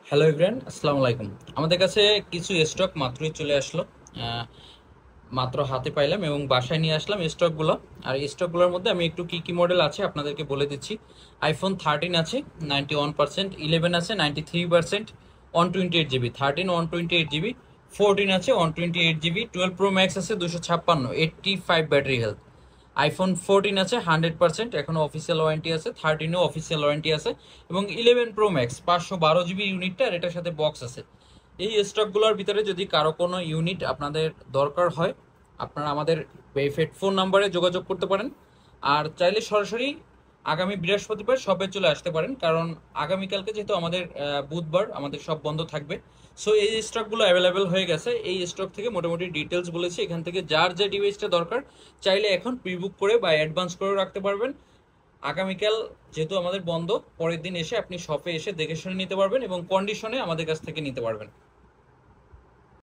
Hello everyone, আসসালামু আলাইকুম। আমাদের কাছে কিছু স্টক মাত্রই চলে আসলো। আহ, মাত্র হাতে পাইলাম এবং বাসায় নিয়ে আসলাম স্টকগুলো। আর এই স্টকগুলোর মধ্যে আমি একটু কি কি মডেল আছে আপনাদেরকে বলে দিচ্ছি। আইফোন 13 আছে 91%, 11 আছে 93%, 128 জিবি 13, 128 জিবি, 14 আছে 128 জিবি, 12 প্রো ম্যাক্স আছে 256, 85 ব্যাটারি হেলথ। আইফোন 14 আছে 100%, এখনো অফিসিয়াল ওয়ারেন্টি আছে, 13ও অফিসিয়াল ওয়ারেন্টি আছে, এবং 11 প্রো ম্যাক্স 512 জিবি ইউনিটটা, আর এটার সাথে বক্স আছে। এই স্টকগুলোর ভিতরে যদি কারো কোনো ইউনিট আপনাদের দরকার হয়, আপনারা আমাদের এই ফোন নাম্বারে যোগাযোগ করতে পারেন। আর চাইলে সরাসরি আগামী বৃহস্পতিবার শপে চলে আসতে পারেন, কারণ আগামীকালকে যেহেতু আমাদের বুধবার, আমাদের সব বন্ধ থাকবে। সো এই স্টকগুলো অ্যাভেলেবেল হয়ে গেছে। এই স্টক থেকে মোটামুটি ডিটেলস বলেছি, এখান থেকে যার যে ডিভাইসটা দরকার চাইলে এখন প্রি বুক করে বা অ্যাডভান্স করেও রাখতে পারবেন। আগামীকাল যেহেতু আমাদের বন্ধ, পরের দিন এসে আপনি শপে এসে দেখে শুনে নিতে পারবেন এবং কন্ডিশনে আমাদের কাছ থেকে নিতে পারবেন।